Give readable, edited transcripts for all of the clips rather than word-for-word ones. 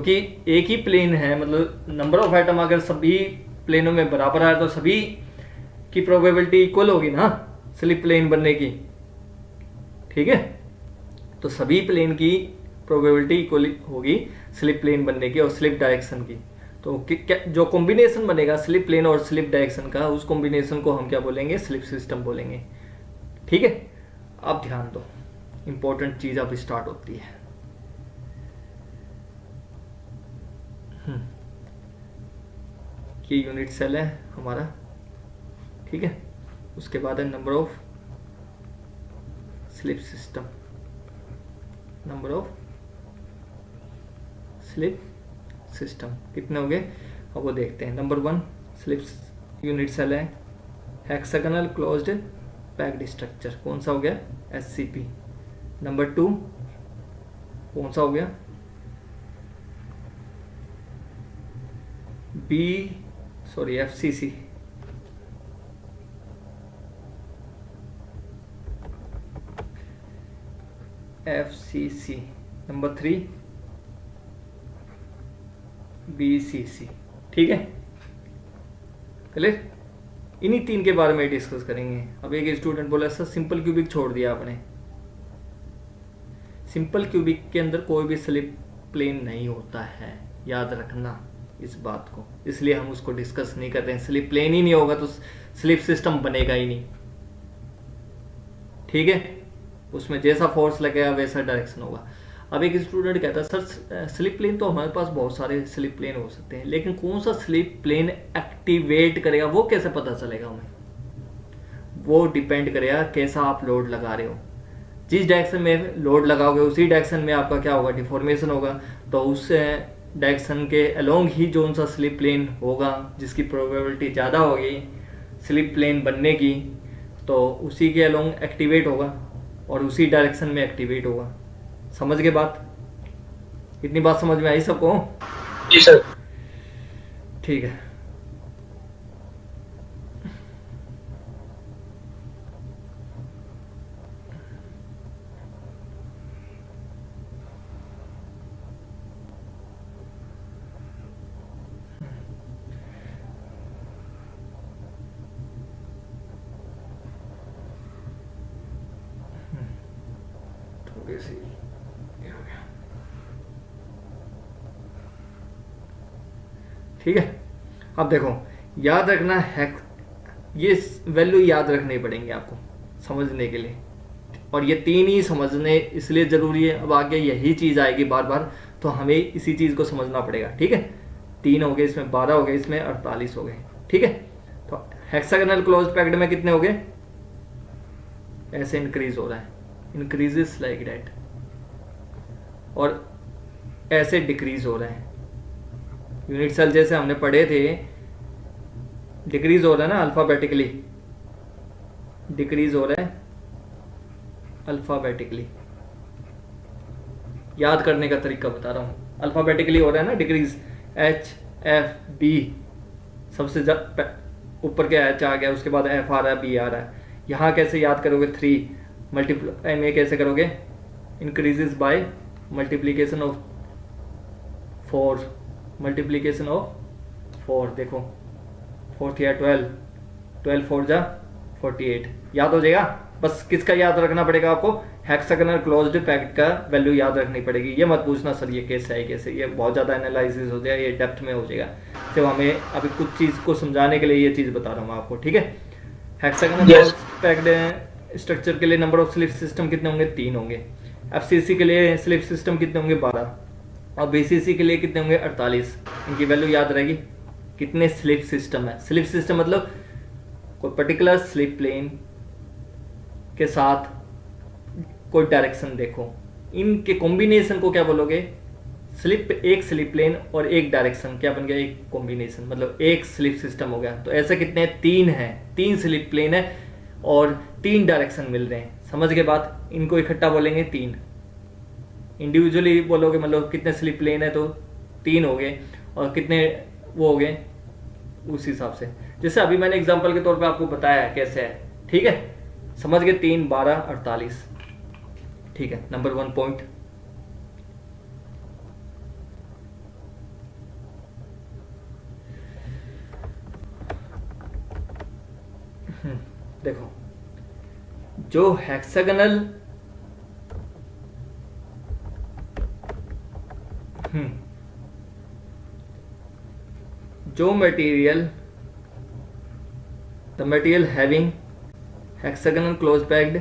क्योंकि एक ही प्लेन है, मतलब नंबर ऑफ एटम अगर सभी प्लेनों में बराबर है तो सभी की प्रोबेबिलिटी इक्वल होगी ना स्लिप प्लेन बनने की, ठीक है। तो सभी प्लेन की प्रोबेबिलिटी इक्वल होगी स्लिप प्लेन बनने की और स्लिप डायरेक्शन की। तो जो कॉम्बिनेशन बनेगा स्लिप प्लेन और स्लिप डायरेक्शन का, उस कॉम्बिनेशन को हम क्या बोलेंगे, स्लिप सिस्टम बोलेंगे, ठीक है। अब ध्यान दो, इंपॉर्टेंट चीज अब स्टार्ट होती है। ये यूनिट सेल है हमारा, ठीक है। उसके बाद है number of slip system, number of slip system कितने हो गए, अब वो देखते हैं। नंबर 1 स्लिप यूनिट सेल है हेक्सागोनल क्लोज्ड पैक्ड स्ट्रक्चर, कौन सा हो गया, SCP। नंबर 2 कौन सा हो गया, FCC। नंबर 3 BCC, ठीक है, क्लियर। इन्हीं 3 के बारे में डिस्कस करेंगे। अब एक स्टूडेंट बोला सर सिंपल क्यूबिक छोड़ दिया आपने। सिंपल क्यूबिक के अंदर कोई भी स्लिप प्लेन नहीं होता है, याद रखना इस बात को, इसलिए हम उसको डिस्कस नहीं कर रहे हैं। स्लिप प्लेन ही नहीं होगा तो स्लिप सिस्टम बनेगा ही नहीं, ठीक है। उसमें जैसा फोर्स लगेगा वैसा डायरेक्शन होगा। अब एक स्टूडेंट कहता है सर स्लिप प्लेन तो हमारे पास बहुत सारे स्लिप प्लेन हो सकते हैं, लेकिन कौन सा स्लिप प्लेन एक्टिवेट करेगा वो कैसे पता चलेगा हमें, वो डिपेंड करेगा कैसा आप लोड लगा रहे हो। जिस डायरेक्शन में लोड लगाओगे उसी डायरेक्शन में आपका क्या होगा, डिफॉर्मेशन होगा। तो उस डायरेक्शन के अलोंग ही जो सा स्लिप प्लेन होगा जिसकी प्रोबेबिलिटी ज़्यादा होगी स्लिप प्लेन बनने की, तो उसी के अलोंग एक्टिवेट होगा और उसी डायरेक्शन में एक्टिवेट होगा। समझ गए बात, इतनी बात समझ में आई सबको? जी सर। ठीक है। थोड़ी सी ये हो गया, ठीक है। अब देखो याद रखना है, ये वैल्यू याद रखने पड़ेंगे आपको समझने के लिए, और ये 3 ही समझने इसलिए ज़रूरी है। अब आगे यही चीज़ आएगी बार बार, तो हमें इसी चीज़ को समझना पड़ेगा, ठीक है। 3 हो गए, इसमें 12 हो गए, इसमें 48 हो गए, ठीक है। तो हेक्सागोनल क्लोज्ड पैक्ड में कितने हो गए, ऐसे इंक्रीज हो रहा है, इंक्रीजेस लाइक दैट, और ऐसे डिक्रीज हो रहा है। यूनिट सेल जैसे हमने पढ़े थे, डिक्रीज हो रहा है ना अल्फाबेटिकली, डिक्रीज हो रहा है अल्फाबेटिकली। याद करने का तरीका बता रहा हूँ, अल्फाबेटिकली हो रहा है ना डिक्रीज, HFB, सबसे ऊपर के H आ गया, उसके बाद F आ रहा है, B आ रहा है। यहाँ कैसे याद करोगे, 3 मल्टीप्लाई में कैसे करोगे, increases by multiplication of 4, multiplication of 4। देखो 4 या 12 4 जा 48, याद हो जाएगा। बस किसका याद रखना पड़ेगा आपको, हेक्सागोनल क्लोज्ड पैक्ड का वैल्यू याद रखनी पड़ेगी। ये मत पूछना सर ये कैसे है कैसे, ये बहुत ज़्यादा एनालिसिस हो जाएगा, ये डेप्थ में हो जाएगा। सिर्फ हमें अभी कुछ चीज़ को समझाने के लिए ये चीज़ बता रहा हूँ आपको, ठीक है। हेक्सागोनल क्लोज्ड पैक्ड स्ट्रक्चर के लिए नंबर ऑफ स्लिप सिस्टम कितने होंगे, 3 होंगे। FCC के लिए स्लिप सिस्टम कितने होंगे, 12, और BCC के लिए कितने होंगे, 48। इनकी वैल्यू याद रहेगी। कितने स्लिप सिस्टम है, स्लिप सिस्टम मतलब कोई पर्टिकुलर स्लिप प्लेन के साथ कोई डायरेक्शन देखो, इनके कॉम्बिनेशन को क्या बोलोगे, स्लिप, एक स्लिप प्लेन और एक डायरेक्शन क्या बन गया, एक कॉम्बिनेशन, मतलब एक स्लिप सिस्टम हो गया। तो ऐसे कितने हैं, 3 हैं, 3 स्लिप प्लेन है और 3 डायरेक्शन मिल रहे हैं। समझ के बाद इनको इकट्ठा बोलेंगे 3, इंडिविजुअली बोलोगे मतलब कितने स्लिप प्लेन है तो 3 हो गए, और कितने वो हो गए उस हिसाब से, जैसे अभी मैंने एग्जांपल के तौर पे आपको बताया है कैसे है, ठीक है। समझ गए, 3 12 48, ठीक है। Number 1 point. देखो, जो हेक्सागोनल जो material, the material having hexagonal close packed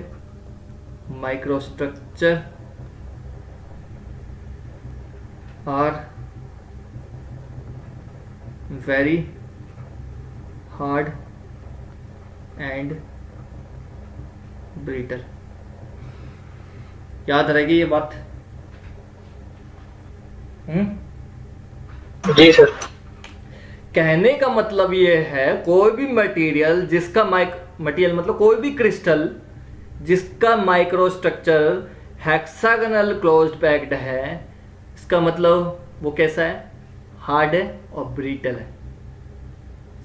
microstructure are very hard and brittle। याद रहेगी ये बात? जी सर। कहने का मतलब ये है, कोई भी मटेरियल जिसका मटेरियल मतलब कोई भी क्रिस्टल जिसका माइक्रोस्ट्रक्चर हेक्सागोनल क्लोज्ड पैक्ड है, इसका मतलब वो कैसा है? हार्ड है और ब्रीटल है।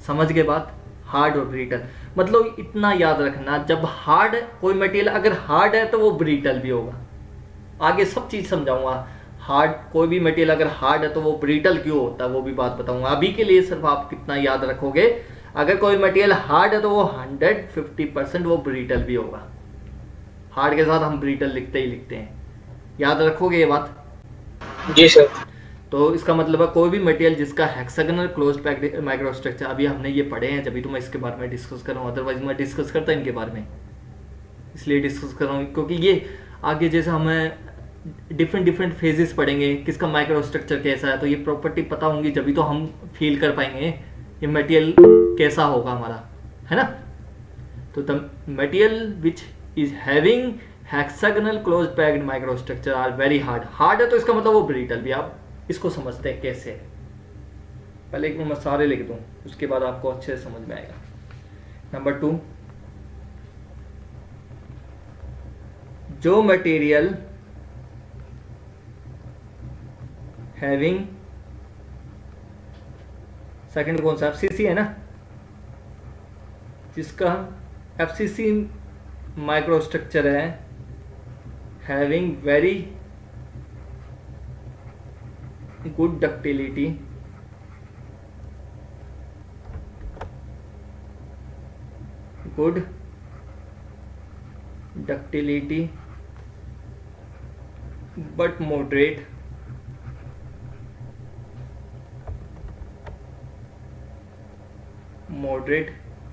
समझ गए बात? हार्ड और ब्रीटल मतलब इतना याद रखना, जब हार्ड कोई मटेरियल अगर हार्ड है तो वो ब्रीटल भी होगा। आगे सब चीज समझाऊंगा। हार्ड कोई भी मटेरियल अगर हार्ड है तो वो ब्रीटल क्यों होता है वो भी बात बताऊंगा। अभी के लिए सिर्फ आप कितना याद रखोगे, अगर कोई मटेरियल हार्ड है तो वो 150% वो ब्रीटल भी होगा। हार्ड के साथ हम ब्रीटल लिखते ही लिखते हैं, याद रखोगे ये बात? जी सर। तो इसका मतलब है कोई भी मटेरियल जिसका हेक्सागोनल क्लोज पैक्ड माइक्रोस्ट्रक्चर, अभी हमने ये पढ़े हैं जब भी तो मैं इसके बारे में डिस्कस कर रहा हूँ, अदरवाइज मैं डिस्कस करता इनके बारे में, इसलिए डिस्कस कर रहा हूँ क्योंकि ये आगे जैसे हमें डिफरेंट फेजेस पढ़ेंगे, किसका माइक्रोस्ट्रक्चर कैसा है, तो ये प्रॉपर्टी पता होंगी जब भी तो हम फील कर पाएंगे ये मटेरियल कैसा होगा हमारा, है ना। तो the material which is having hexagonal close packed microstructure are very hard. Hard है तो इसका मतलब वो ब्रिटल भी। आप इसको समझते हैं कैसे? पहले एक मैं सारे लिख दूं, उसके बाद आपको अच्छे से समझ में आएगा। नंबर 2, जो मटेरियल हैविंग, सेकंड कौन सा? एफसीसी है ना, जिसका एफसीसी माइक्रोस्ट्रक्चर है, having very good ductility, good ductility but moderate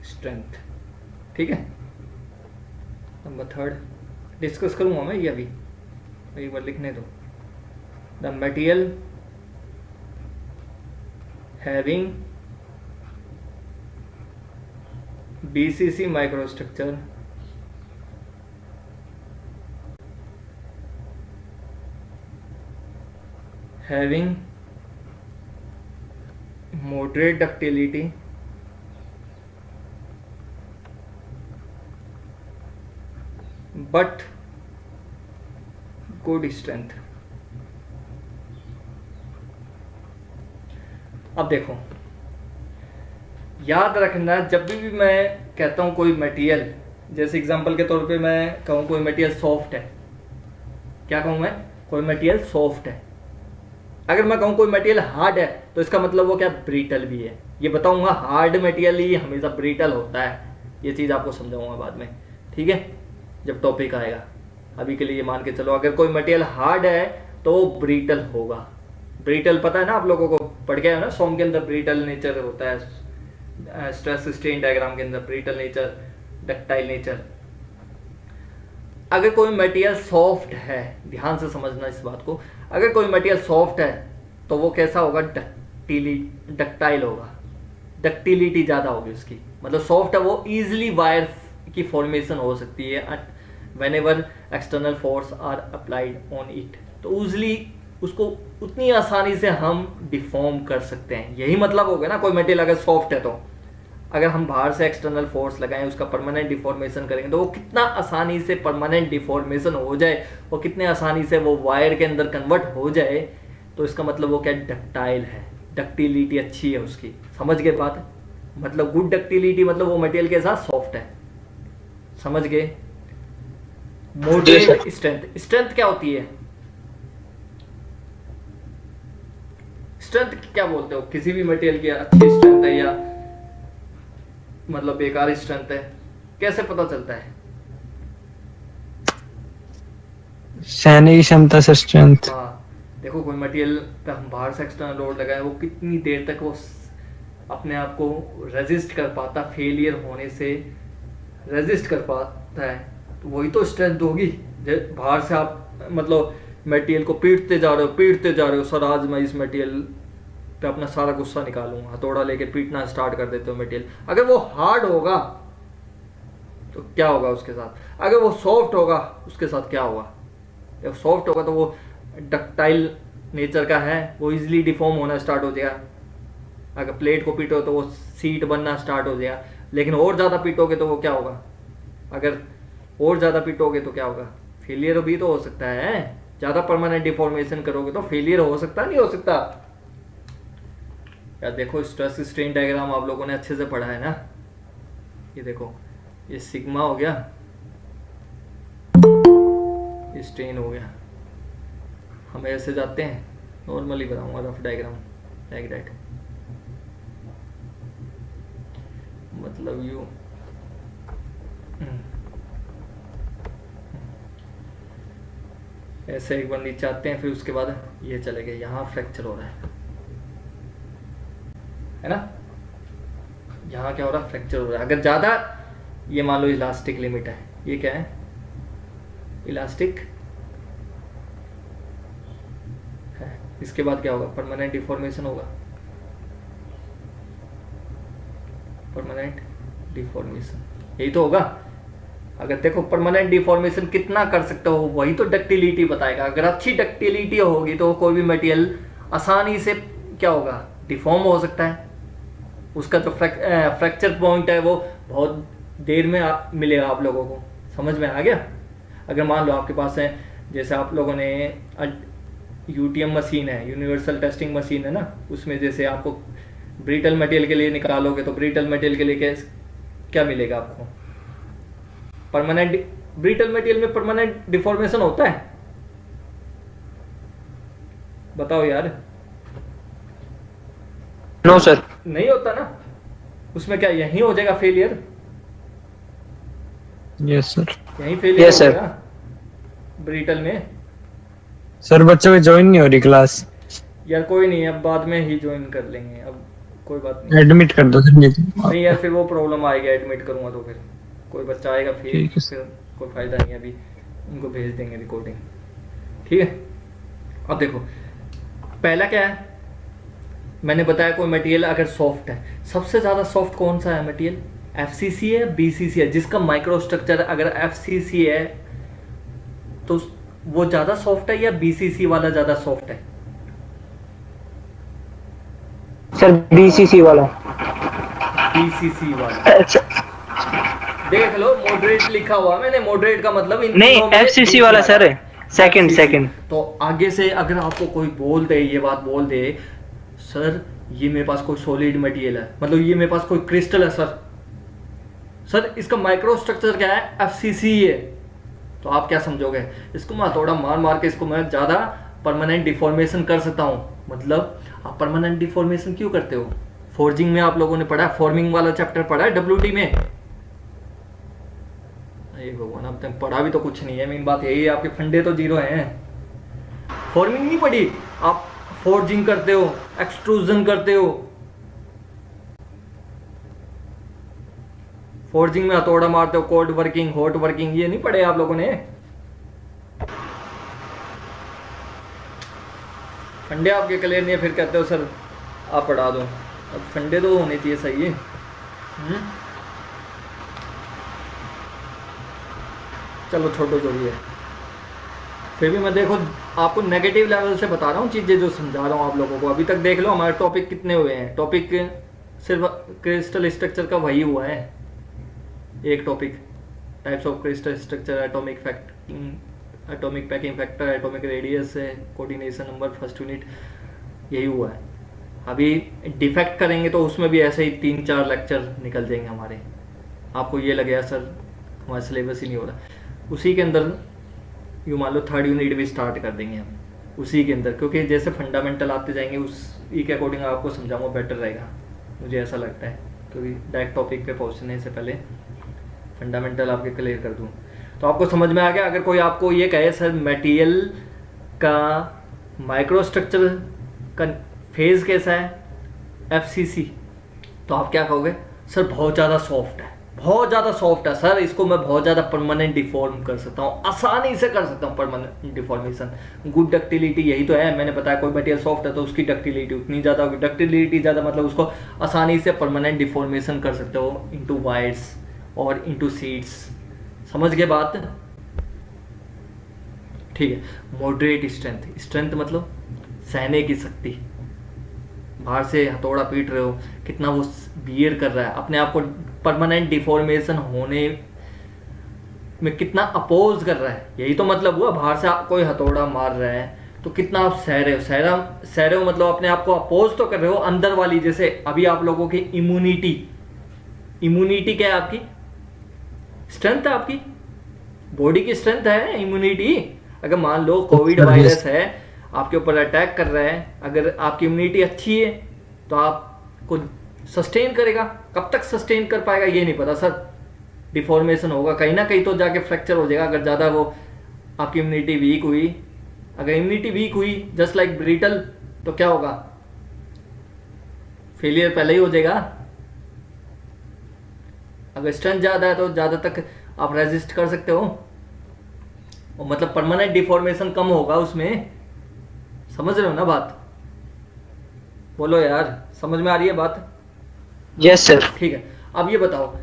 strength. ठीक है। नंबर 3 डिस्कस करूंगा मैं, ये अभी एक बार लिखने दो। The material having BCC microstructure having moderate ductility but good strength। अब देखो, याद रखना जब भी मैं कहता हूं कोई मटेरियल, जैसे एग्जांपल के तौर पे मैं कहूं कोई मटेरियल सॉफ्ट है, क्या कहूं मैं? कोई मटेरियल सॉफ्ट है। अगर मैं कहूं कोई मटेरियल हार्ड है तो इसका मतलब वो क्या? ब्रीटल भी है। ये बताऊंगा, हार्ड मटेरियल ही हमेशा ब्रीटल होता है, ये चीज़ आपको समझाऊंगा बाद में, ठीक है, जब टॉपिक आएगा। अभी के लिए ये मान के चलो, अगर कोई मटेरियल हार्ड है तो वो ब्रीटल होगा। ब्रीटल पता है ना आप लोगों को, पढ़ गया है ना सॉन्ग के अंदर, ब्रीटल नेचर होता है, स्ट्रेस स्ट्रेन डायग्राम के अंदर ब्रीटल नेचर, डक्टाइल नेचर। अगर कोई मटेरियल सॉफ्ट है, ध्यान से समझना इस बात को, अगर कोई मटेरियल सॉफ्ट है तो वो कैसा होगा? डक्टाइल होगा, डक्टिलिटी ज़्यादा होगी उसकी। मतलब सॉफ्ट है वो इजीली वायर की फॉर्मेशन हो सकती है whenever external force are applied on it, तो ईजिली उसको उतनी आसानी से हम डिफॉर्म कर सकते हैं। यही मतलब हो गया ना, कोई मटेरियल अगर सॉफ्ट है तो अगर हम बाहर से एक्सटर्नल फोर्स लगाएं, उसका परमानेंट डिफॉर्मेशन करेंगे तो वो कितना आसानी से परमानेंट डिफॉर्मेशन हो जाए, वो कितने आसानी से वो वायर के अंदर कन्वर्ट हो जाए, तो इसका मतलब वो क्या? डक्टाइल है, डक्टिलिटी अच्छी है उसकी। समझ गए बात? मतलब गुड डक्टिलिटी मतलब वो मटेरियल के साथ सॉफ्ट है, समझ गए? मॉडरेट स्ट्रेंथ, स्ट्रेंथ क्या होती है? स्ट्रेंथ क्या बोलते हो? किसी भी मटेरियल की अच्छी स्ट्रेंथ है या मतलब बेकार स्ट्रेंथ है, कैसे पता चलता है? सहने की क्षमता से स्ट्रेंथ। हाँ, देखो कोई मटेरियल पे हम बाहर से एक्सटर्नल लोड लगाए, वो कितनी देर तक वो अपने आप को रेजिस्ट कर पाता, फेलियर होने से रेजिस्ट कर पाता है, तो वही तो स्ट्रेंथ होगी। बाहर से आप मतलब मटेरियल को पीटते जा रहे हो, सर आज मैं इस मटेरियल पे अपना सारा गुस्सा निकालूंगा, हथौड़ा लेके पीटना स्टार्ट कर देते हो मटेरियल। अगर वो हार्ड होगा तो क्या होगा उसके साथ, अगर वो सॉफ्ट होगा उसके साथ क्या होगा? जब सॉफ्ट होगा तो वो डक्टाइल नेचर का है, वो इजीली डिफॉर्म होना स्टार्ट हो जाएगा। अगर प्लेट को पीटो तो वो सीट बनना स्टार्ट हो जाएगा। लेकिन और ज़्यादा पीटोगे तो वो क्या होगा? अगर और ज़्यादा पीटोगे तो क्या होगा? फेलियर भी तो हो सकता है। ज़्यादा परमानेंट डिफॉर्मेशन करोगे तो फेलियर हो सकता नहीं हो सकता? यार देखो, स्ट्रेस स्ट्रेन डायग्राम आप लोगों ने अच्छे से पढ़ा है ना। ये देखो, ये सिग्मा हो गया, ये स्ट्रेन हो गया। हम ऐसे जाते हैं, नॉर्मली बनाऊंगा रफ डायग्राम लाइक दैट, मतलब यू ऐसे एक बार नीचे आते हैं, फिर उसके बाद ये चले गए, यहाँ फ्रैक्चर हो रहा है ना। यहाँ क्या हो रहा है? फ्रैक्चर हो रहा है। अगर ज़्यादा, ये मान लो इलास्टिक लिमिट है, ये क्या है? इलास्टिक है। इसके बाद क्या होगा? परमानेंट डिफॉर्मेशन होगा, परमानेंट डिफॉर्मेशन, यही तो होगा। अगर देखो परमानेंट डिफॉर्मेशन कितना कर सकते हो, वही तो डक्टिलिटी बताएगा। अगर अच्छी डक्टिलिटी होगी तो कोई भी मटेरियल आसानी से क्या होगा? डिफॉर्म हो सकता है। उसका जो फ्रैक्चर पॉइंट है वो बहुत देर में मिलेगा आप लोगों को। समझ में आ गया? अगर मान लो आपके पास है, जैसे आप लोगों ने यूटीएम मशीन है, यूनिवर्सल टेस्टिंग मशीन है ना, उसमें जैसे आपको ब्रिटल मटेरियल के लिए निकालोगे तो ब्रिटल मटेरियल के लिए क्या मिलेगा आपको? परमानेंट। ब्रिटल मटेरियल में परमानेंट डिफॉर्मेशन होता है? बताओ यार। No sir. नहीं होता ना। उसमें क्या यही हो जाएगा फेलियर? Yes sir. यही फेलियर यस हो सर। जाएगा ब्रिटल में। सर बच्चों की ज्वाइन नहीं हो रही क्लास। यार कोई नहीं, अब बाद में ही ज्वाइन कर लेंगे, अब कोई बात नहीं। एडमिट कर दो सर। नहीं यार, फिर वो प्रॉब्लम आएगी, एडमिट करूंगा तो फिर कोई बच्चा आएगा ठीक है। फिर कोई फायदा नहीं। अभी उनको भेज देंगे रिकॉर्डिंग, ठीक है। अब देखो, पहला क्या है? मैंने बताया कोई मटेरियल अगर सॉफ्ट है, सबसे ज़्यादा सॉफ्ट कौन सा है मटेरियल? एफसीसी है, बीसीसी है? जिसका माइक्रो स्ट्रक्चर अगर एफसीसी है तो वो ज़्यादा सॉफ्ट है या बीसीसी वाला ज़्यादा सॉफ्ट है? सर बीसीसी वाला। बीसीसी वाला। देख लो, मॉडरेट लिखा हुआ मैंने। मॉडरेट का मतलब नहीं, एफसीसी वाला सर। सेकंड। तो आगे से अगर आपको कोई बोल दे, ये बात बोल दे, सर ये मेरे पास कोई सॉलिड मटेरियल है, मतलब ये मेरे पास कोई क्रिस्टल है सर इसका माइक्रो स्ट्रक्चर क्या है? एफसीसी है, तो आप क्या समझोगे? इसको मैं थोड़ा मार के इसको मैं ज़्यादा परमानेंट डिफॉर्मेशन कर सकता हूँ। मतलब आप परमानेंट डिफॉर्मेशन क्यों करते हो? फोर्जिंग में आप लोगों ने पढ़ा है, फॉर्मिंग वाला चैप्टर पढ़ा है डब्ल्यूटी में। ये भगवान, अब तक पढ़ा भी तो कुछ नहीं है। मेन बात यही है, आपके फंडे तो जीरो हैं। फॉर्मिंग नहीं पढ़ी आप? फोर्जिंग करते हो, एक्सट्रूजन करते हो। फोर्जिंग में हथौड़ा मारते हो, कोल्ड वर्किंग, हॉट वर्किंग, ये नहीं पढ़े आप लोगों ने? फंडे आपके क्लियर नहीं है, फिर कहते हो सर आप पढ़ा दो। अब फंडे तो होने चाहिए सही है। चलो छोड़ो जो भी है, फिर भी मैं देखो आपको नेगेटिव लेवल से बता रहा हूँ चीज़ें जो समझा रहा हूँ आप लोगों को। अभी तक देख लो हमारे टॉपिक कितने हुए हैं। टॉपिक सिर्फ क्रिस्टल स्ट्रक्चर का वही हुआ है, एक topic. Types of crystal structure, atomic packing factor, atomic radius है, कोऑर्डिनेशन नंबर, फर्स्ट यूनिट, यही हुआ है। अभी डिफेक्ट करेंगे तो उसमें भी ऐसे ही 3-4 लेक्चर निकल जाएंगे हमारे। आपको ये लगेगा सर हमारा सिलेबस ही नहीं हो रहा, उसी के अंदर यूँ मान लो 3rd यूनिट भी स्टार्ट कर देंगे हम उसी के अंदर, क्योंकि जैसे फंडामेंटल आते जाएंगे उसी के अकॉर्डिंग आपको समझाऊंगा, बेटर रहेगा, मुझे ऐसा लगता है। क्योंकि डायरेक्ट टॉपिक पे पहुंचने से पहले फंडामेंटल आपके क्लियर कर दूं तो आपको समझ में आ गया। अगर कोई आपको ये कहे सर मटेरियल का माइक्रोस्ट्रक्चर का फेज कैसा है FCC, तो आप क्या कहोगे? सर बहुत ज़्यादा सॉफ्ट है, बहुत ज़्यादा सॉफ्ट है सर, इसको मैं बहुत ज़्यादा परमानेंट डिफॉर्म कर सकता हूँ, आसानी से कर सकता हूँ परमानेंट डिफॉर्मेशन। गुड डक्टिलिटी यही तो है, मैंने बताया कोई मटेरियल सॉफ्ट है तो उसकी डक्टिलिटी उतनी ज़्यादा होगी, डक्टिलिटी ज़्यादा मतलब उसको आसानी से परमानेंट डिफॉर्मेशन कर सकते हो इंटू वायर्स और इंटू सीड्स। समझ गए बात? ठीक है। मॉडरेट स्ट्रेंथ, स्ट्रेंथ मतलब सहने की शक्ति। बाहर से हथौड़ा पीट रहे हो, कितना वो बियर कर रहा है, अपने आप को परमानेंट डिफॉर्मेशन होने में कितना अपोज कर रहा है, यही तो मतलब हुआ। बाहर से कोई हथौड़ा मार रहा है तो कितना आप सह रहे हो, सह रहे हो मतलब अपने आप को अपोज तो कर रहे हो अंदर वाली। जैसे अभी आप लोगों की इम्यूनिटी क्या है? आपकी स्ट्रेंथ है, आपकी बॉडी की स्ट्रेंथ है इम्यूनिटी। अगर मान लो कोविड वायरस है आपके ऊपर अटैक कर रहा है, अगर आपकी इम्यूनिटी अच्छी है तो आपको सस्टेन करेगा। कब तक सस्टेन कर पाएगा ये नहीं पता सर, डिफॉर्मेशन होगा कहीं ना कहीं तो जाके फ्रैक्चर हो जाएगा। अगर ज़्यादा वो आपकी इम्यूनिटी वीक हुई, अगर इम्यूनिटी वीक हुई जस्ट लाइक ब्रिटल, तो क्या होगा? फेलियर पहले ही हो जाएगा। अगर स्ट्रेंथ ज़्यादा है तो ज़्यादा तक आप रेजिस्ट कर सकते हो, और मतलब परमानेंट डिफॉर्मेशन कम होगा उसमें। समझ रहे हो ना बात? बोलो यार, समझ में आ रही है बात? Yes sir. ठीक है। अब ये बताओ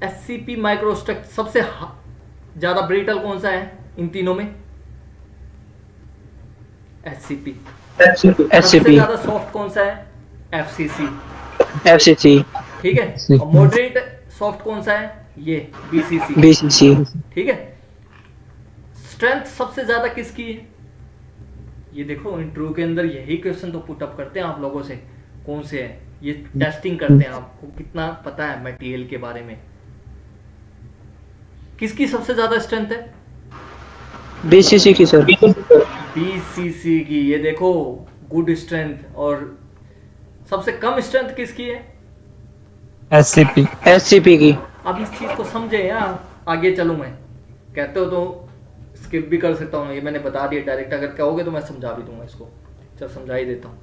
SCP माइक्रोस्ट्रक्चर सबसे ज्यादा ब्रिटल कौन सा है इन तीनों में? SCP। सबसे ज्यादा सॉफ्ट कौन सा है? FCC। ठीक है। और मॉडरेट सॉफ्ट कौन सा है? ये BCC। ठीक है। स्ट्रेंथ सबसे ज्यादा किसकी है? ये देखो इंटरव्यू के अंदर यही क्वेश्चन तो पुट अप करते हैं आप लोगों से, कौन से है ये टेस्टिंग करते हैं आपको कितना पता है मटेरियल के बारे में। किसकी सबसे ज्यादा स्ट्रेंथ है? BCC की सर। BCC की। ये देखो गुड स्ट्रेंथ। और सबसे कम स्ट्रेंथ किसकी है? SCP की। अब इस चीज को समझे यार, आगे चलूं मैं, कहते हो तो स्किप भी कर सकता हूँ, ये मैंने बता दिया डायरेक्ट, अगर कहोगे तो मैं समझा भी दूंगा इसको। चल समझा ही देता हूँ।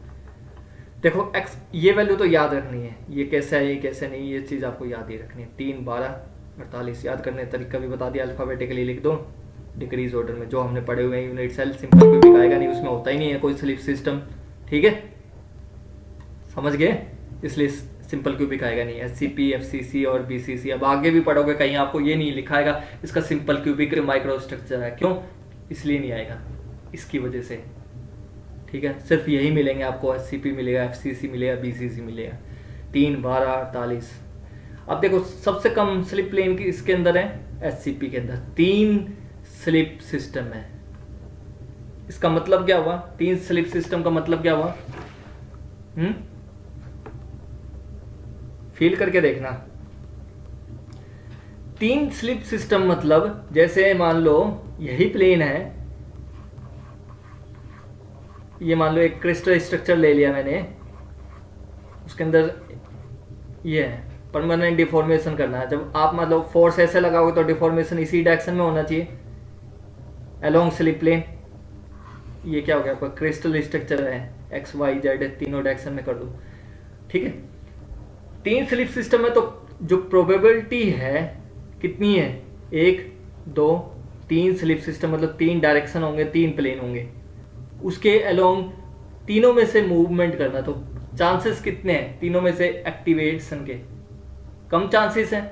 देखो x ये वैल्यू तो याद रखनी है, ये कैसा है ये कैसे नहीं, ये चीज़ आपको याद ही रखनी है। 3, 12, 48 याद करने का तरीका भी बता दिया, अल्फाबेटिकली लिख दो डिक्रीज ऑर्डर में, जो हमने पढ़े हुए हैं। यूनिट सेल सिंपल क्यूबिक आएगा नहीं, उसमें होता ही नहीं है कोई स्लिप सिस्टम। ठीक है, समझ गए? इसलिए सिंपल क्यूबिक आएगा नहीं। SCP, FCC और BCC। अब आगे भी पढ़ोगे कहीं आपको ये नहीं लिखाएगा इसका सिंपल क्यूबिक माइक्रोस्ट्रक्चर है, क्यों? इसलिए नहीं आएगा, इसकी वजह से। ठीक है, सिर्फ यही मिलेंगे आपको, SCP मिलेगा, FCC मिलेगा, BCC मिलेगा। 3, 12, 48। अब देखो सबसे कम स्लिप प्लेन की इसके अंदर है, SCP के अंदर 3 स्लिप सिस्टम है। इसका मतलब क्या हुआ? 3 स्लिप सिस्टम का मतलब क्या हुआ? फील करके देखना। 3 स्लिप सिस्टम मतलब जैसे मान लो यही प्लेन है, ये मान लो एक क्रिस्टल स्ट्रक्चर ले लिया मैंने, उसके अंदर ये है, परमानेंट डिफॉर्मेशन करना है। जब आप मतलब फोर्स ऐसे लगाओगे तो डिफॉर्मेशन इसी डायरेक्शन में होना चाहिए, अलोंग स्लिप प्लेन। ये क्या हो गया? आपका क्रिस्टल स्ट्रक्चर है, एक्स वाई जेड तीनों डायरेक्शन में कर दो। ठीक है, 3 स्लिप सिस्टम है तो जो प्रोबेबिलिटी है कितनी है? 1, 2, 3 स्लिप सिस्टम मतलब 3 डायरेक्शन होंगे, 3 प्लेन होंगे, उसके अलोंग तीनों में से मूवमेंट करना। तो चांसेस कितने हैं तीनों में से एक्टिवेशन के? कम चांसेस हैं,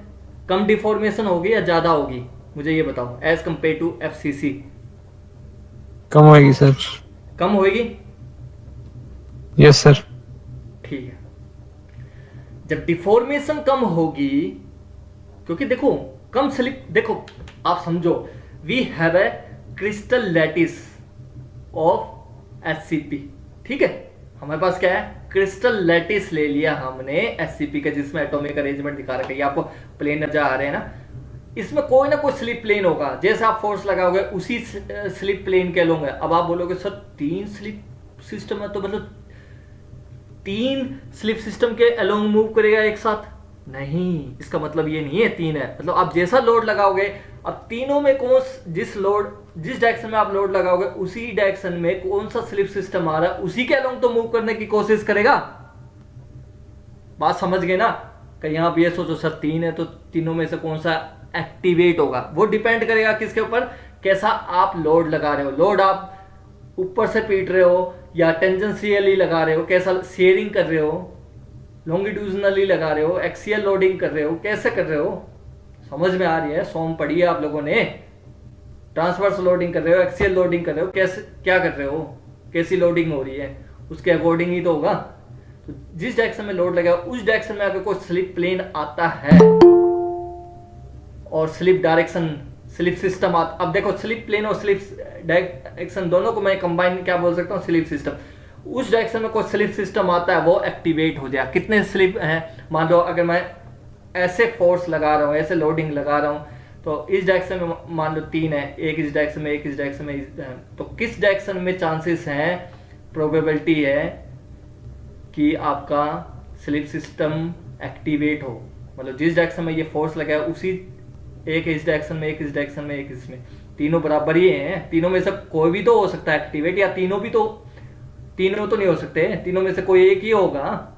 कम डिफॉर्मेशन होगी या ज़्यादा होगी? मुझे ये बताओ, एज कंपेयर टू FCC। कम होगी सर। कम होगी? Yes sir. ठीक है, जब डिफॉर्मेशन कम होगी, क्योंकि देखो कम स्लिप, देखो आप समझो, we have a crystal lattice of SCP। ठीक है, हमारे पास क्या है? क्रिस्टल लैटिस ले लिया हमने SCP का, जिसमें एटॉमिक अरेंजमेंट दिखा रखा है। ये आपको प्लेन नजर आ रहे हैं ना, इसमें कोई ना कोई स्लिप प्लेन होगा, जैसे आप फोर्स लगाओगे उसी स्लिप प्लेन के लोगे। अब आप बोलोगे सर 3 स्लिप सिस्टम है तो मतलब 3 स्लिप सिस्टम के अलोंग मूव करेगा एक साथ? नहीं, इसका मतलब ये नहीं है 3 है, मतलब आप जैसा लोड लगाओगे, अब तीनों में जिस डायरेक्शन में आप लोड लगाओगे उसी डायरेक्शन में कौन सा स्लिप सिस्टम आ रहा है उसी के अलोंग तो मूव करने की कोशिश करेगा। बात समझ गए ना? कहीं आप ये सोचो सर 3 है तो तीनों में से कौन सा एक्टिवेट होगा, वो डिपेंड करेगा किसके ऊपर, कैसा आप लोड लगा रहे हो। लोड आप ऊपर से पीट रहे हो या टेंजेंशियली लगा रहे हो, कैसा शेयरिंग कर रहे हो, लॉन्गिट्यूजनली लगा रहे हो, एक्सियल लोडिंग कर रहे हो, कैसे कर रहे हो, समझ में आ रही है? सॉन्ग पढ़ी है आप लोगों ने? ट्रांसवर्स लोडिंग कर रहे हो, एक्सियल लोडिंग कर रहे हो, कैसे क्या कर रहे हो, कैसी लोडिंग हो रही है, उसके अकॉर्डिंग ही तो होगा। तो जिस डायरेक्शन में लोड लगा उस डायरेक्शन में अगर कोई स्लिप प्लेन आता है और स्लिप डायरेक्शन स्लिप सिस्टम आता, अब देखो स्लिप प्लेन और स्लिप डायरेक्शन दोनों को मैं कंबाइन क्या बोल सकता हूँ, स्लिप सिस्टम। उस डायरेक्शन में कोई स्लिप सिस्टम आता है वो एक्टिवेट हो जाए। कितने स्लिप हैं, मान लो अगर मैं ऐसे फोर्स लगा रहा हूँ, ऐसे लोडिंग लगा रहा हूँ, तो इस डायरेक्शन में मान लो 3 है, एक इस डायरेक्शन में, एक इस डायरेक्शन में, तो किस डायरेक्शन में चांसेस हैं, प्रोबेबिलिटी है कि आपका स्लिप सिस्टम एक्टिवेट हो। मतलब जिस डायरेक्शन में ये फोर्स लगा है उसी, एक इस डायरेक्शन में, एक इस डायरेक्शन में, एक इसमें, तीनों बराबर ही हैं, तीनों में से कोई भी तो हो सकता है एक्टिवेट, या तीनों तो नहीं हो सकते, तीनों में से कोई एक ही होगा,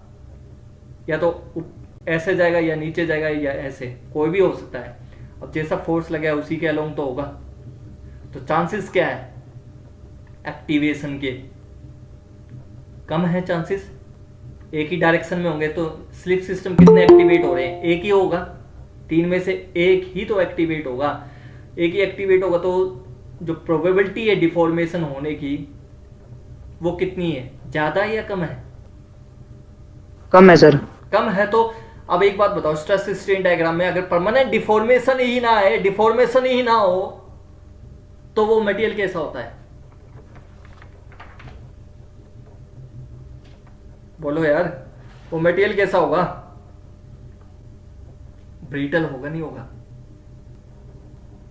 या तो ऐसे जाएगा या नीचे जाएगा या ऐसे, कोई भी हो सकता है। अब जैसा फोर्स लगा है उसी के अलोंग तो होगा, तो चांसेस क्या है एक्टिवेशन के, कम है चांसेस। एक ही डायरेक्शन में होंगे तो स्लिप सिस्टम कितने एक्टिवेट हो रहे हैं, एक ही होगा, 3 में से एक ही तो एक्टिवेट होगा, एक ही एक्टिवेट होगा, तो जो प्रोबेबिलिटी है डिफॉर्मेशन होने की वो कितनी है, ज्यादा या कम है? कम है सर। कम है। तो अब एक बात बताओ, स्ट्रेस स्ट्रेन डायग्राम में अगर परमानेंट डिफॉर्मेशन ही ना है, डिफॉर्मेशन ही ना हो, तो वो मटेरियल कैसा होता है? बोलो यार, वो मटेरियल कैसा होगा? ब्रिटल होगा नहीं होगा?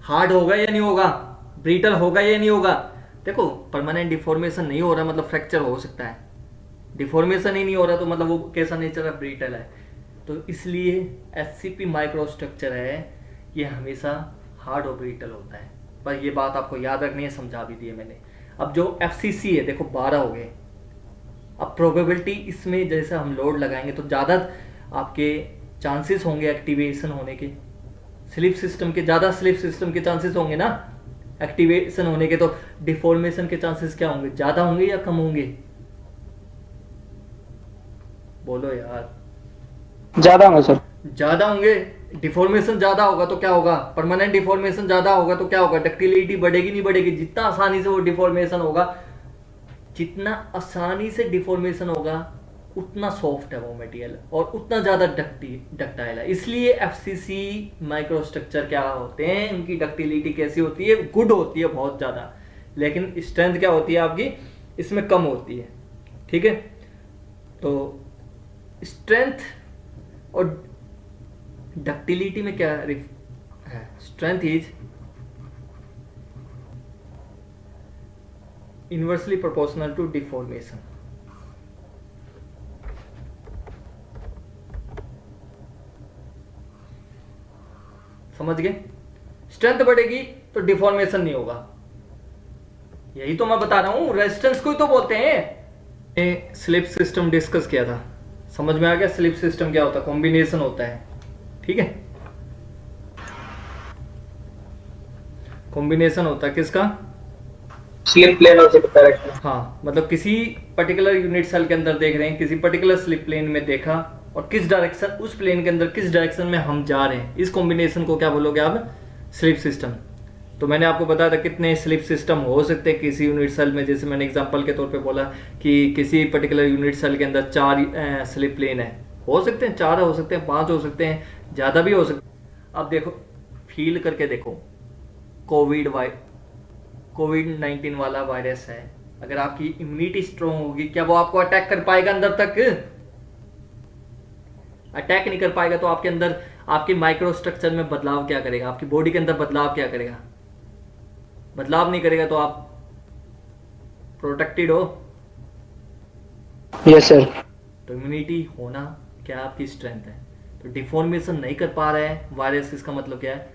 हार्ड होगा या नहीं होगा? ब्रिटल होगा या नहीं होगा? देखो परमानेंट डिफॉर्मेशन नहीं हो रहा मतलब फ्रैक्चर हो सकता है, डिफॉर्मेशन ही नहीं हो रहा तो मतलब वो कैसा नेचर है, ब्रिटल है। तो इसलिए एससीपी माइक्रोस्ट्रक्चर है ये हमेशा हार्ड और ब्रिटल होता है। पर ये बात आपको याद रखनी है, समझा भी दी है मैंने। अब जो एफसीसी है देखो 12 हो गए। अब प्रोबेबिलिटी इसमें जैसे हम लोड लगाएंगे तो ज़्यादा आपके चांसेस होंगे एक्टिवेशन होने के, स्लिप सिस्टम के ज़्यादा स्लिप सिस्टम के चांसेस होंगे ना एक्टिवेशन होने के, तो डिफॉर्मेशन के चांसेस क्या होंगे, ज़्यादा होंगे या कम होंगे? बोलो यार। ज्यादा होंगे सर। ज्यादा होंगे। डिफॉर्मेशन ज्यादा होगा तो क्या होगा, परमानेंट डिफॉर्मेशन ज्यादा होगा तो क्या होगा, डक्टिलिटी बढ़ेगी नहीं बढ़ेगी? जितना आसानी से वो डिफॉर्मेशन होगा, जितना आसानी से डिफॉर्मेशन होगा उतना सॉफ्ट है वो मटेरियल और उतना ज्यादा डक्टाइल है। इसलिए एफसीसी माइक्रोस्ट्रक्चर क्या होते हैं, उनकी डक्टिलिटी कैसी होती है, गुड होती है बहुत ज्यादा, लेकिन स्ट्रेंथ क्या होती है आपकी इसमें कम होती है। ठीक है, तो स्ट्रेंथ और डक्टिलिटी में क्या है, strength is inversely proportional to deformation. समझ गए? स्ट्रेंथ बढ़ेगी तो डिफॉर्मेशन नहीं होगा, यही तो मैं बता रहा हूं, रेजिस्टेंस को ही तो बोलते हैं। स्लिप सिस्टम डिस्कस किया था, समझ में आ गया? स्लिप सिस्टम क्या होता है, कॉम्बिनेशन होता है। ठीक है, कॉम्बिनेशन होता है किसका, स्लिप प्लेन और स्लिप डायरेक्शन। हाँ, मतलब किसी पर्टिकुलर यूनिट सेल के अंदर देख रहे हैं, किसी पर्टिकुलर स्लिप प्लेन में देखा और किस डायरेक्शन, उस प्लेन के अंदर किस डायरेक्शन में हम जा रहे हैं, इस कॉम्बिनेशन को क्या बोलोगे आप, स्लिप सिस्टम। तो मैंने आपको बताया था कितने स्लिप सिस्टम हो सकते हैं किसी यूनिट सेल में। जैसे मैंने एग्जांपल के तौर पे बोला कि किसी पर्टिकुलर यूनिट सेल के अंदर 4 स्लिप प्लेन है, हो सकते हैं 4 हो सकते हैं, 5 हो सकते हैं, ज़्यादा भी हो सकते हैं। अब देखो फील करके देखो, कोविड-19 वाला वायरस है, अगर आपकी इम्यूनिटी स्ट्रॉन्ग होगी क्या वो आपको अटैक कर पाएगा अंदर तक? अटैक नहीं कर पाएगा तो आपके अंदर, आपके माइक्रोस्ट्रक्चर में बदलाव क्या करेगा, आपकी बॉडी के अंदर बदलाव क्या करेगा? बदलाव नहीं करेगा तो आप प्रोटेक्टेड हो। Yes sir. तो इम्यूनिटी होना क्या आपकी स्ट्रेंथ है। तो डिफॉर्मेशन नहीं कर पा रहे हैं वायरस, इसका मतलब क्या है,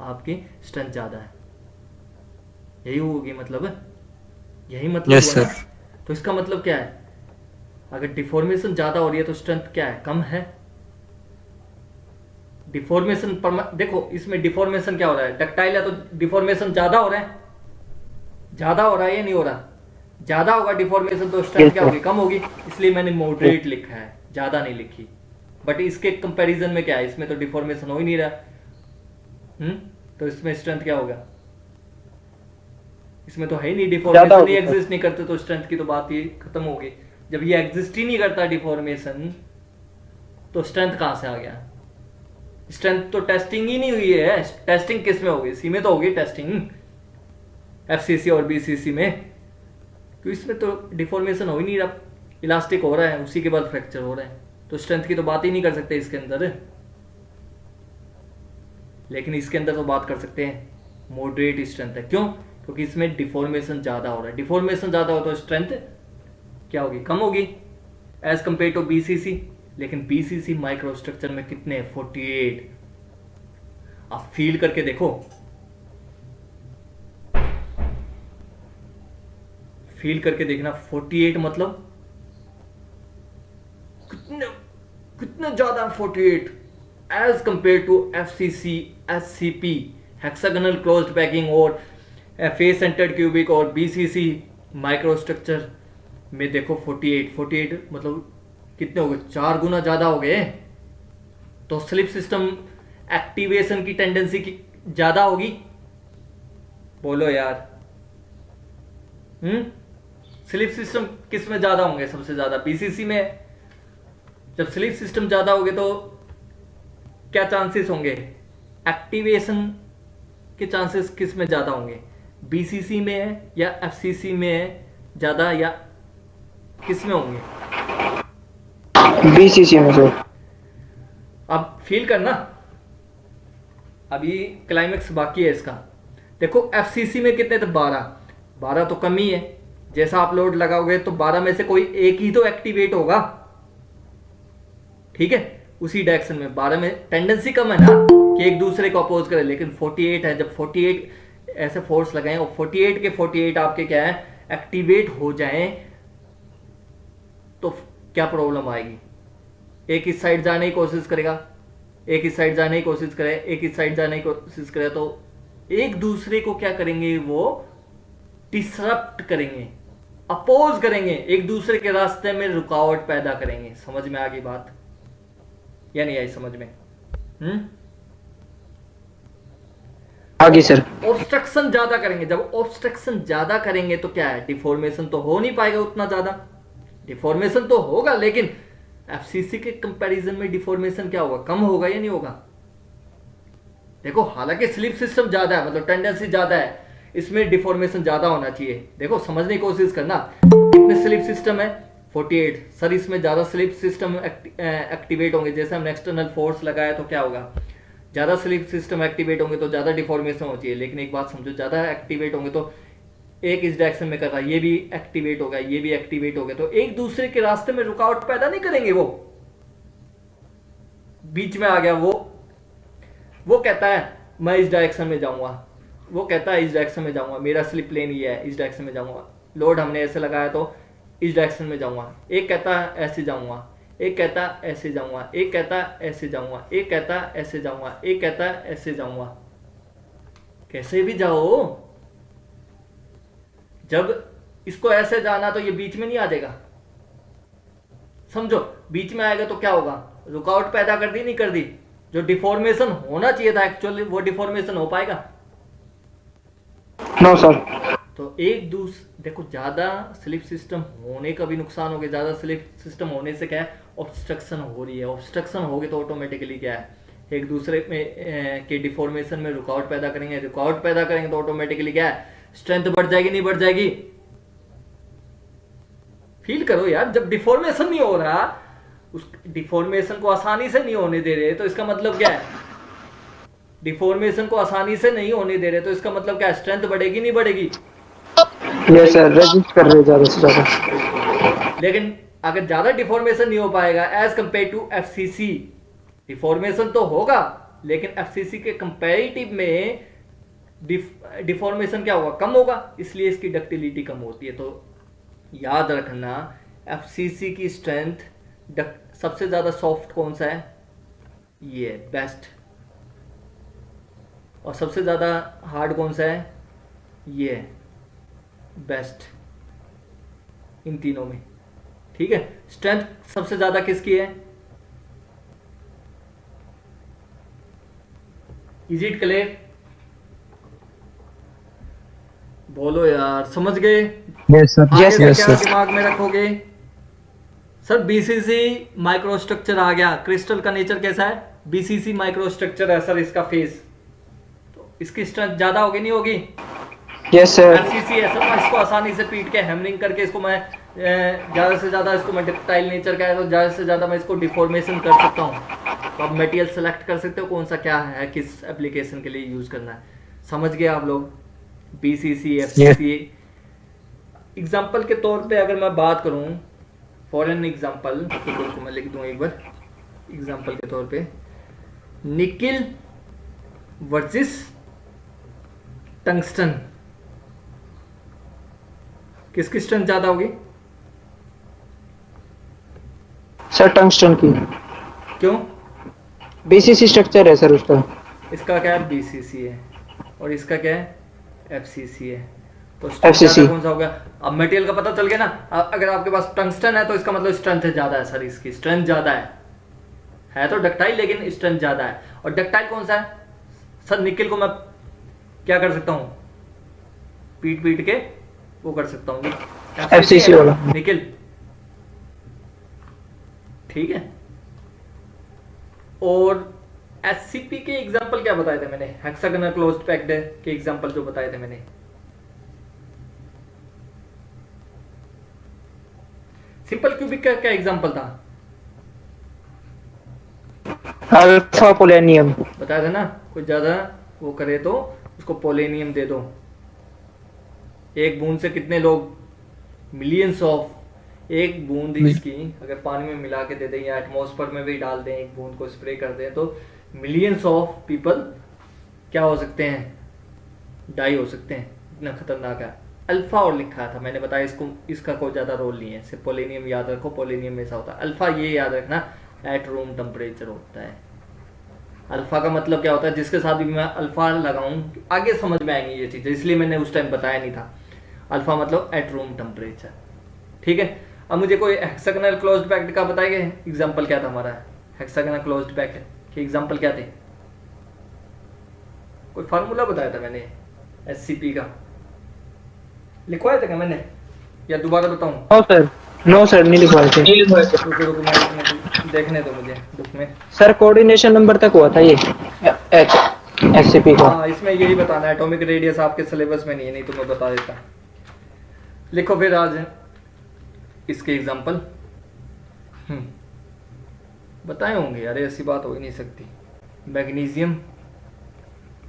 आपकी स्ट्रेंथ ज़्यादा है। यही होगी मतलब है, यही मतलब यस हुआ ना। सर। तो इसका मतलब क्या है, अगर डिफॉर्मेशन ज़्यादा हो रही है तो स्ट्रेंथ क्या है, कम है। डिफॉर्मेशन पर देखो, इसमें डिफॉर्मेशन क्या हो रहा है, डक्टाइल है तो डिफॉर्मेशन ज़्यादा हो रहा है, ज़्यादा हो रहा है या नहीं हो रहा, ज़्यादा होगा डिफॉर्मेशन तो स्ट्रेंथ यस क्या सर। होगी, कम होगी। इसलिए मैंने मॉडरेट लिखा है, ज़्यादा नहीं लिखी। बट इसके कंपैरिजन में क्या है, इसमें तो डिफॉर्मेशन हो ही नहीं रहा। तो इसमें स्ट्रेंथ क्या होगा, इसमें तो है ही नहीं, ज्यादा डिफॉर्मेशन होगी ही सर। एग्जिस्ट नहीं करते तो स्ट्रेंथ की तो बात ही खत्म होगी। जब ये एग्जिस्ट ही नहीं करता डिफॉर्मेशन, तो स्ट्रेंथ कहाँ से आ गया। स्ट्रेंथ तो टेस्टिंग ही नहीं हुई है। टेस्टिंग किस में होगी, सी में तो होगी टेस्टिंग, एफसीसी और बीसीसी में। तो इसमें तो डिफॉर्मेशन हो ही नहीं रहा, इलास्टिक हो रहा है, उसी के बाद फ्रैक्चर हो रहा है, तो स्ट्रेंथ की तो बात ही नहीं कर सकते इसके अंदर। लेकिन इसके अंदर तो बात कर सकते हैं, मॉडरेट स्ट्रेंथ है। क्यों, क्योंकि इसमें डिफॉर्मेशन ज़्यादा हो रहा है। डिफॉर्मेशन ज़्यादा हो तो स्ट्रेंथ क्या होगी, कम होगी एज कंपेयर टू बीसीसी। लेकिन बीसीसी माइक्रोस्ट्रक्चर में कितने, 48। आप फील करके देखो, फील करके देखना, 48 मतलब कितने कितने ज्यादा, 48 as compare to FCC, SCP hexagonal closed packing और फेस सेंटर्ड क्यूबिक और बीसीसी माइक्रोस्ट्रक्चर में देखो 48 मतलब कितने हो गए, 4 गुना ज्यादा हो गए। तो स्लिप सिस्टम एक्टिवेशन की टेंडेंसी की ज्यादा होगी, बोलो यार। स्लिप सिस्टम किस में ज्यादा होंगे, सबसे ज्यादा बीसीसी में। जब स्लिप सिस्टम ज्यादा होंगे तो क्या चांसेस होंगे, एक्टिवेशन के चांसेस किस में ज्यादा होंगे, बीसीसी में या एफसीसी में ज्यादा, या किस में होंगे, बीसीसी में सर। अब फील करना, अभी क्लाइमेक्स बाकी है इसका। देखो एफसीसी में कितने थे, 12 तो कम ही है। जैसा आप लोड लगाओगे तो 12 में से कोई एक ही तो एक्टिवेट होगा, ठीक है, उसी डायरेक्शन में। 12 में टेंडेंसी कम है ना कि एक दूसरे को अपोज करे, लेकिन 48 है। जब 48 ऐसे फोर्स लगाएं और 48 के 48 आपके क्या है, एक्टिवेट हो जाएं, तो क्या प्रॉब्लम आएगी। एक इस साइड जाने की कोशिश करेगा, एक इस साइड जाने की कोशिश करे, एक इस साइड जाने की कोशिश करे, तो एक दूसरे को क्या करेंगे, वो डिसरप्ट करेंगे, अपोज करेंगे, एक दूसरे के रास्ते में रुकावट पैदा करेंगे। समझ में आ गई बात या नहीं आई समझ में? आगे सर। ऑब्स्ट्रक्शन ज्यादा करेंगे। जब ऑब्स्ट्रक्शन ज्यादा करेंगे तो क्या है, डिफॉर्मेशन तो हो नहीं पाएगा उतना ज्यादा। डिफॉर्मेशन तो होगा, लेकिन एफसीसी के कंपैरिजन में डिफॉर्मेशन क्या होगा, कम होगा या नहीं होगा। देखो हालांकि स्लिप सिस्टम ज्यादा है, मतलब टेंडेंसी ज्यादा है, इसमें डिफॉर्मेशन ज्यादा होना चाहिए। देखो समझने की कोशिश करना, कितने स्लिप सिस्टम है, 48। सर इसमें ज्यादा स्लिप सिस्टम एक्टिवेट होंगे, जैसे हमने एक्सटर्नल फोर्स लगाया तो क्या होगा, ज्यादा स्लिप सिस्टम एक्टिवेट होंगे तो ज्यादा डिफॉर्मेशन होनी चाहिए। लेकिन एक बात समझो, ज्यादा एक्टिवेट होंगे तो एक इस डायरेक्शन में कर रहा है, ये भी एक्टिवेट होगा, ये भी एक्टिवेट होगा, तो एक दूसरे के रास्ते में रुकावट पैदा नहीं करेंगे। वो बीच में आ गया, वो कहता है मैं इस डायरेक्शन में जाऊंगा, वो कहता है इस डायरेक्शन में जाऊंगा, मेरा स्लिप प्लेन ये है, इस डायरेक्शन में जाऊंगा, लोड हमने ऐसे लगाया तो इस डायरेक्शन में जाऊंगा। एक कहता है ऐसे जाऊंगा, एक कहता है ऐसे जाऊंगा, एक कहता है ऐसे जाऊंगा, एक कहता है ऐसे जाऊंगा, एक कहता है ऐसे जाऊंगा। कैसे भी जाओ, जब इसको ऐसे जाना तो ये बीच में नहीं आ जाएगा। समझो, बीच में आएगा तो क्या होगा, रुकावट पैदा कर दी, नहीं कर दी। जो डिफॉर्मेशन होना चाहिए था एक्चुअली, वो डिफॉर्मेशन हो पाएगा? No sir. तो एक दूसरे देखो, ज्यादा स्लिप सिस्टम होने का भी नुकसान हो गया। ज्यादा स्लिप सिस्टम होने से क्या है, ऑब्स्ट्रक्शन हो रही है। ऑब्स्ट्रक्शन होगी तो ऑटोमेटिकली क्या है, एक दूसरे में के डिफॉर्मेशन में रुकावट पैदा करेंगे। रुकावट पैदा करेंगे तो ऑटोमेटिकली क्या है, स्ट्रेंथ बढ़ जाएगी, नहीं बढ़ जाएगी। फील करो यार, जब डिफॉर्मेशन नहीं हो रहा, उस डिफॉर्मेशन को आसानी से नहीं होने दे रहे, तो इसका मतलब क्या है, डिफॉर्मेशन को आसानी से नहीं होने दे रहे, तो इसका मतलब क्या है, स्ट्रेंथ बढ़ेगी, नहीं बढ़ेगी? यस सर, रेजिस्ट कर रहे ज्यादा से ज्यादा। लेकिन अगर ज्यादा डिफॉर्मेशन नहीं हो पाएगा as compare to FCC, deformation तो होगा, लेकिन एफसीसी के कंपैरेटिव में डिफॉर्मेशन क्या होगा, कम होगा, इसलिए इसकी डक्टिलिटी कम होती है। तो याद रखना एफसीसी की स्ट्रेंथ सबसे ज्यादा सॉफ्ट कौन सा है, ये बेस्ट, और सबसे ज्यादा हार्ड कौन सा है, ये बेस्ट, इन तीनों में। ठीक है, स्ट्रेंथ सबसे ज्यादा किसकी है, इज इट क्लियर, बोलो यार, समझ गए। यस सर, आगे यस से यस क्या सर। दिमाग में रखोगे, सर बीसीसी माइक्रोस्ट्रक्चर आ गया, क्रिस्टल का नेचर कैसा है, बीसीसी माइक्रोस्ट्रक्चर है सर इसका फेस, तो इसकी स्ट्रेंथ ज्यादा होगी नहीं होगी, यस सर। एफसीसी है सर, मैं इसको आसानी से पीट के हैमरिंग करके इसको मैं ज़्यादा से ज़्यादा, इसको मैं डक्टाइल नेचर का है तो ज़्यादा से ज़्यादा मैं इसको डिफॉर्मेशन कर सकता हूँ। तो आप मटेरियल सेलेक्ट कर सकते हो कौन सा क्या है, किस एप्लीकेशन के लिए यूज़ करना है। समझ गए आप लोग, बीसीसी एफसीसी। एग्जाम्पल के तौर पे अगर मैं बात करूँ, फॉर एन एग्जाम्पल, तो मैं लिख दूँ एक बार एग्जाम्पल के तौर पे, निकिल वर्सेस टंगस्टन, किसकी स्ट्रेंथ ज्यादा होगी, सर टंगस्टन की। क्यों, बीसीसी स्ट्रक्चर है सर उसका। इसका क्या है, बीसीसी है, और इसका क्या है, एफसीसी है, तो स्ट्रेंथ FCC ज्यादा कौन सा होगा। अब मटेरियल का पता चल गया ना, अगर आपके पास टंगस्टन है तो इसका मतलब स्ट्रेंथ ज्यादा है सर, इसकी स्ट्रेंथ ज्यादा है तो डक्टाइल, लेकिन स्ट्रेंथ ज्यादा है। और डक्टाइल कौन सा है सर, निकिल को मैं क्या कर सकता हूँ, पीट पीट के वो कर सकता हूँ, एफसीसी वाला निकिल, ठीक है। और एससीपी के एग्जांपल क्या बताए थे मैंने, हेक्सागोनल क्लोज्ड पैक्ड के एग्जांपल जो बताए थे मैंने, सिंपल क्यूबिक का क्या एग्जांपल था, अल्फा पोलेनियम। बताया था ना, कुछ ज्यादा वो करे तो उसको पोलेनियम दे दो। एक बूंद से कितने लोग, मिलियंस ऑफ, एक बूंद इसकी अगर पानी में मिला के दे दें या एटमॉस्फेयर में भी डाल दें, एक बूंद को स्प्रे कर दें, तो मिलियंस ऑफ पीपल क्या हो सकते हैं, डाई हो सकते हैं, इतना खतरनाक है। अल्फा और लिखा था मैंने, बताया इसको, इसका कोई ज़्यादा रोल नहीं है, सिर्फ पोलेनियम याद रखो, पोलेनियम में ऐसा होता है। अल्फा ये याद रखना एट रूम टेम्परेचर होता है। अल्फा का मतलब क्या होता है, जिसके साथ भी मैं अल्फा लगाऊं आगे समझ में आएंगी ये चीज़ें, इसलिए मैंने उस टाइम बताया नहीं था। अल्फा मतलब एट रूम टेम्परेचर, ठीक है। अब मुझे कोई हेक्सागोनल क्लोज्ड पैक्ड का बताएंगे एग्जांपल क्या था हमारा, हेक्सागोनल क्लोज्ड पैक्ड के एग्जांपल क्या थे, कोई फार्मूला बताया था मैंने एससीपी का, लिखवाया था क्या मैंने, या दोबारा बताऊं। नो सर नहीं लिखवाए थे। रुको देखने दो मुझे बुक में। सर कोऑर्डिनेशन नंबर तक हुआ था ये एससीपी का। हाँ, इसमें यही बताना है, एटॉमिक रेडियस आपके सिलेबस में नहीं है, नहीं तो मैं बता देता। लिखो फिर आज इसके एग्जांपल बताए होंगे यार, ऐसी बात हो ही नहीं सकती। Magnesium,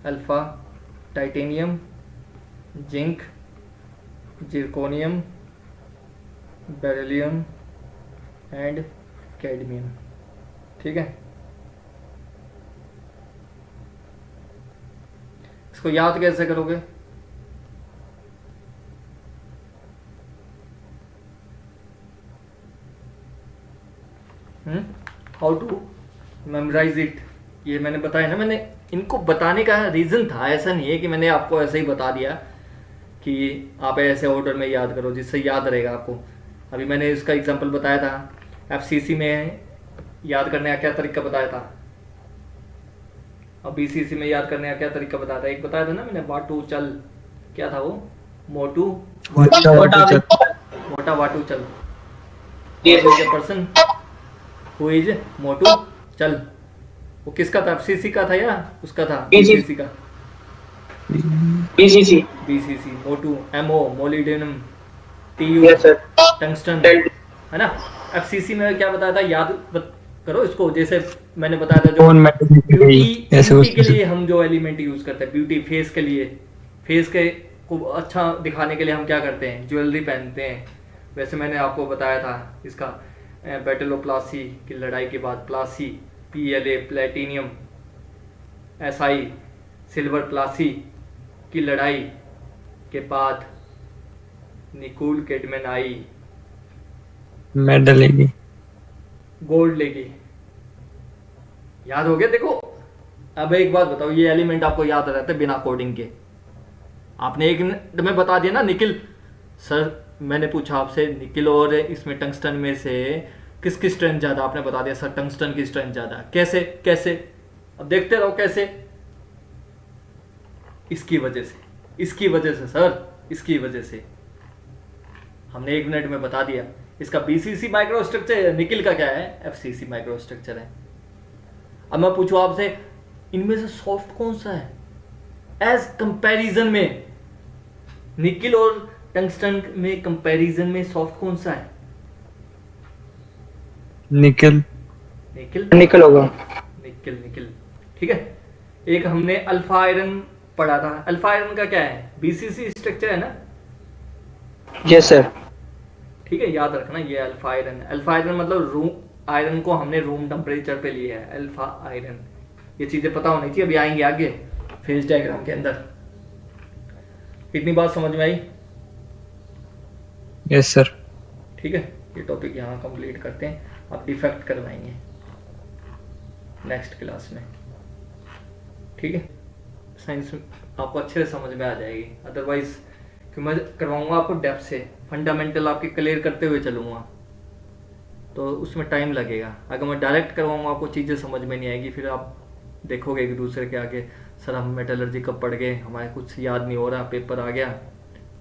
alpha, titanium, zinc, zirconium, beryllium and cadmium, ठीक है। इसको याद कैसे करोगे, हाउ टू मेमोराइज इट, ये मैंने बताया ना, मैंने इनको बताने का रीज़न था, ऐसा नहीं है कि मैंने आपको ऐसे ही बता दिया कि आप ऐसे ऑर्डर में याद करो जिससे याद रहेगा आपको। अभी मैंने इसका एग्जांपल बताया था, एफसीसी में याद करने का क्या तरीका बताया था, और बीसीसी में याद करने का क्या तरीका बताया था। एक बताया था ना मैंने, वाटू चल, क्या था वो, मोटू मोटा वाटू चल, पर्सन हु इज मोटू चल, वो किसका था, एफसीसी का था या उसका था, बीसीसी का, बीसीसी मोटू, एमओ मोलिडेनम, टीयू टंगस्टन, है ना। एफसीसी में क्या बताया था, याद करो इसको, जैसे मैंने बताया था जो ब्यूटी के लिए हम जो एलिमेंट यूज करते हैं, ब्यूटी फेस के लिए, फेस के को अच्छा दिखाने के लिए हम क्या करते हैं, ज्वेलरी पहनते हैं। वैसे मैंने आपको बताया था इसका बैटल ऑफ प्लासी की लड़ाई के बाद, Plassey PLA platinum, SI silver Plassey की लड़ाई के बाद निकोल किडमैन आई, मेडल लेगी। गोल्ड लेगी। याद हो गया? देखो अब एक बात बताओ, ये एलिमेंट आपको याद रहते बिना कोडिंग के? आपने एक मिनट में बता दिया ना निकिल। सर मैंने पूछा आपसे निकिल और इसमें टंगस्टन में से किसकी स्ट्रेंथ ज़्यादा, आपने बता दिया सर टंगस्टन की स्ट्रेंथ ज़्यादा। कैसे कैसे? अब देखते रहो कैसे। इसकी वजह से, इसकी वजह से सर, इसकी वजह से। हमने एक मिनट में बता दिया। इसका BCC माइक्रो स्ट्रक्चर है, निकिल का क्या है? FCC माइक्रो स्ट्रक्चर है। अब मैं पूछूं आपसे, इनमें से सॉफ्ट कौन सा है एज कंपैरिजन में? निकिल और टंगस्टन में कंपैरिजन में सॉफ्ट कौन सा है? निकल। निकिल, निकल होगा। निकिल निकिल, ठीक है। एक हमने अल्फा आयरन पढ़ा था। अल्फा आयरन का क्या है? BCC स्ट्रक्चर है ना? Yes sir. ठीक है, याद रखना ये अल्फा आयरन। अल्फा आयरन मतलब रूम आयरन को हमने रूम टेम्परेचर पे लिया है, अल्फा आयरन। ये चीजें पता होनी चाहिए, अभी आएंगे आगे फेज डायग्राम के अंदर। इतनी बात समझ में आई? Yes sir. ठीक है, ये टॉपिक यहाँ कंप्लीट करते हैं। आप डिफेक्ट करवाएंगे नेक्स्ट क्लास में, ठीक है। साइंस आपको अच्छे से समझ में आ जाएगी, अदरवाइज कि मैं करवाऊंगा आपको डेप्थ से, फंडामेंटल आपके क्लियर करते हुए चलूँगा तो उसमें टाइम लगेगा। अगर मैं डायरेक्ट करवाऊंगा आपको चीज़ें समझ में नहीं आएगी, फिर आप देखोगे एक दूसरे के आगे, सर हम मेटलर्जी कब पढ़ गए, हमारे कुछ याद नहीं हो रहा, पेपर आ गया,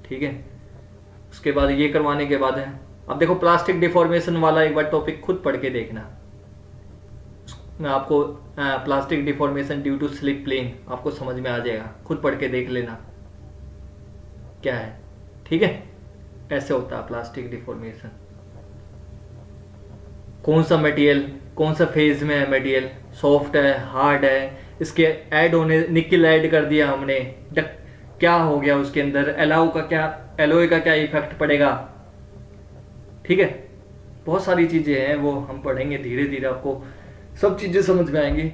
ठीक है। उसके बाद ये करवाने के बाद है, अब देखो प्लास्टिक डिफॉर्मेशन वाला एक बार टॉपिक खुद पढ़ के देखना। मैं आपको plastic deformation due to slip plane आपको समझ में आ जाएगा, खुद पढ़ के देख लेना क्या है, ठीक है। ऐसे होता है प्लास्टिक डिफॉर्मेशन। कौन सा मटेरियल कौन सा फेज में है, मटेरियल सॉफ्ट है हार्ड है, इसके ऐड होने, निकिल ऐड कर दिया हमने, क्या हो गया उसके अंदर, एलॉय का क्या इफेक्ट पड़ेगा, ठीक है। बहुत सारी चीजें हैं वो हम पढ़ेंगे, धीरे धीरे आपको सब चीजें समझ में आएंगी।